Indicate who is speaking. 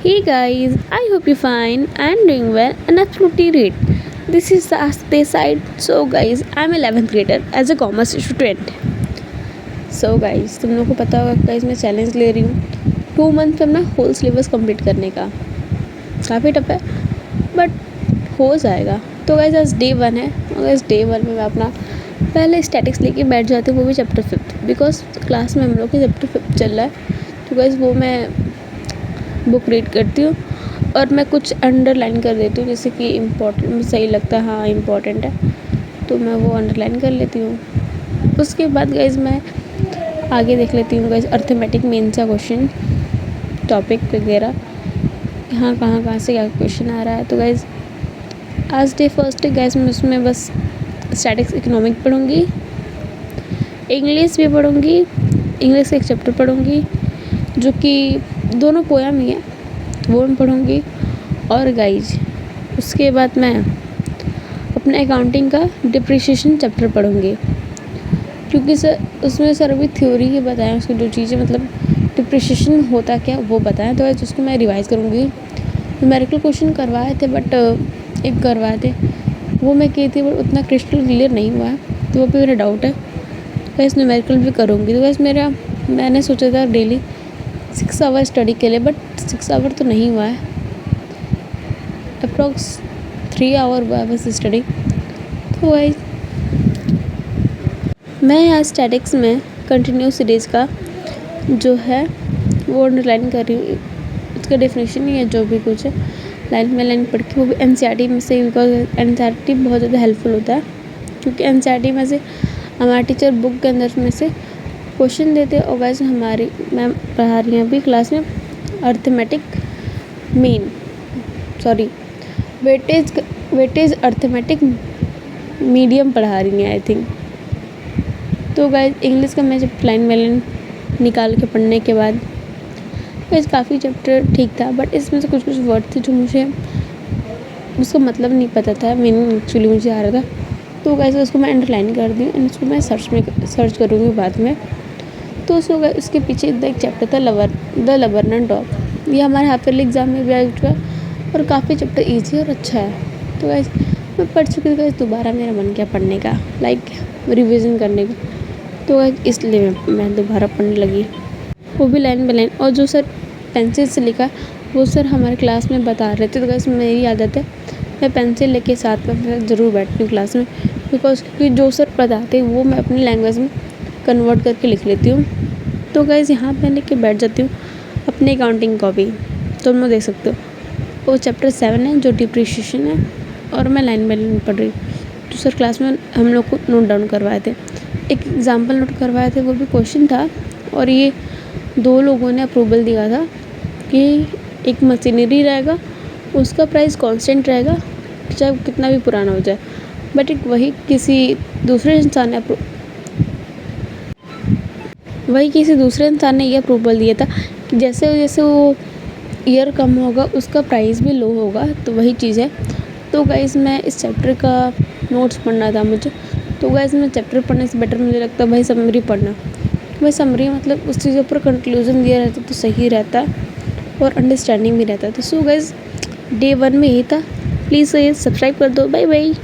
Speaker 1: Hey guys, I hope you're fine and doing well and absolutely great. This is the Aste side. So guys, I'm 11th grader as a commerce student. So guys, तुम लोगों को पता होगा guys मैं challenge ले रही हूँ 2 month में अपना होल सिलेबस कंप्लीट करने का। काफ़ी टफ है बट हो जाएगा। तो गाइज आज डे 1 है और इस डे 1 में मैं अपना पहले स्टैटिक्स लेके बैठ जाती हूँ, वो भी चैप्टर 5 बिकॉज क्लास में हम लोग के चैप्टर 5 चल रहा है। तो गाइज वो मैं बुक रीड करती हूँ और मैं कुछ अंडरलाइन कर देती हूँ, जैसे कि इम्पोर्टेंट सही लगता है, हाँ इम्पोर्टेंट है तो मैं वो अंडरलाइन कर लेती हूँ। उसके बाद गाइज मैं आगे देख लेती हूँ गाइज अर्थमेटिक मेन सा क्वेश्चन टॉपिक वगैरह कहाँ से क्या क्वेश्चन आ रहा है। तो गाइज आज डे फर्स्ट है गाइज, मैं उसमें बस स्टैटिक्स इकोनॉमिक पढ़ूँगी, इंग्लिश भी पढ़ूँगी, इंग्लिश का एक चैप्टर पढ़ूँगी जो कि दोनों पोयम ही है वो मैं पढ़ूँगी। और गाइज उसके बाद मैं अपने अकाउंटिंग का डिप्रिसिएशन चैप्टर पढ़ूँगी, क्योंकि सर अभी थ्योरी ही बताएं, उसकी जो चीज़ें मतलब डिप्रिसिएशन होता क्या वो बताएं। तो उसको मैं रिवाइज़ करूँगी। न्यूमेरिकल क्वेश्चन करवाए थे बट एक करवाए थे वो मैं की थी बट उतना क्रिस्टल क्लियर नहीं हुआ है, तो वो भी मेरा डाउट है। वैसे न्यूमेरिकल भी करूँगी। तो वैसे मैंने सोचा था डेली 6 आवर स्टडी के लिए, बट 6 आवर तो नहीं हुआ है, अप्रॉक्स 3 आवर हुआ है बस स्टडी। तो गाइस मैं आज स्टैटिक्स में कंटिन्यू सीरीज़ का जो है वो अंडरलाइन कर रही हूँ, उसका डेफिनेशन ही है जो भी कुछ है लाइन में लाइन पढ़ के, वो भी एनसीईआरटी में से, बिकॉज एनसीईआरटी बहुत ज़्यादा हेल्पफुल होता है, क्योंकि एनसीईआरटी में से हमारा टीचर बुक के अंदर में से क्वेश्चन देते और वैसे हमारी मैम पढ़ा रही हैं अभी क्लास में अर्थमेटिक वेटेज अर्थमेटिक मीडियम पढ़ा रही हैं आई थिंक। तो गाइस इंग्लिश का मैं जब लाइन बाई लाइन निकाल के पढ़ने के बाद गाइस काफ़ी चैप्टर ठीक था, बट इसमें से कुछ वर्ड थे जो मुझे उसका मतलब नहीं पता था, मीनिंग एक्चुअली मुझे आ रहा था। तो गाइस उसको मैं अंडरलाइन कर दी एंड उसको मैं सर्च करूँगी बाद में। तो उसके पीछे एक चैप्टर था द लवर्नर डॉग, ये हमारे हाफ ईयरली एग्जाम में भी आ चुका है और काफ़ी चैप्टर ईजी और अच्छा है। तो गाइस मैं पढ़ चुकी थी, दोबारा मेरा मन किया पढ़ने का, लाइक रिविज़न करने का। तो इसलिए मैं दोबारा पढ़ने लगी, वो भी लाइन बाई लाइन। और जो सर पेंसिल से लिखा वो सर हमारे क्लास में बता रहे थे। तो गाइस मेरी आदत है मैं पेंसिल लेके साथ में ज़रूर बैठती हूँ क्लास में, बिकॉज क्योंकि जो सर बताते हैं वो मैं अपनी लैंग्वेज में कन्वर्ट करके लिख लेती हूँ। तो गाइस यहाँ पे लेके बैठ जाती हूँ अपनी अकाउंटिंग कॉपी, तो तुम लोग देख सकते हो वो चैप्टर 7 है जो डिप्रिसिएशन है, और मैं लाइन बाई लाइन पढ़ रही हूँ। तो सर क्लास में हम लोग को नोट डाउन करवाए थे, एक एग्जाम्पल नोट करवाए थे, वो भी क्वेश्चन था। और ये 2 लोगों ने अप्रूवल दिया था कि एक मशीनरी रहेगा उसका प्राइस कांस्टेंट रहेगा चाहे कितना भी पुराना हो जाए, बट वही किसी दूसरे इंसान ने ये अप्रूवल दिया था कि जैसे जैसे वो ईयर कम होगा उसका प्राइस भी लो होगा। तो वही चीज़ है। तो गाइस मैं इस चैप्टर का नोट्स पढ़ना था मुझे। तो गाइस मैं चैप्टर पढ़ने से बेटर मुझे लगता है भाई समरी पढ़ना। भाई समरी मतलब उस चीज़ पर कंक्लूजन दिया रहता तो सही रहता और अंडरस्टैंडिंग भी रहता। तो सो गाइस डे 1 में यही था। प्लीज़ सब्सक्राइब कर दो। Bye bye.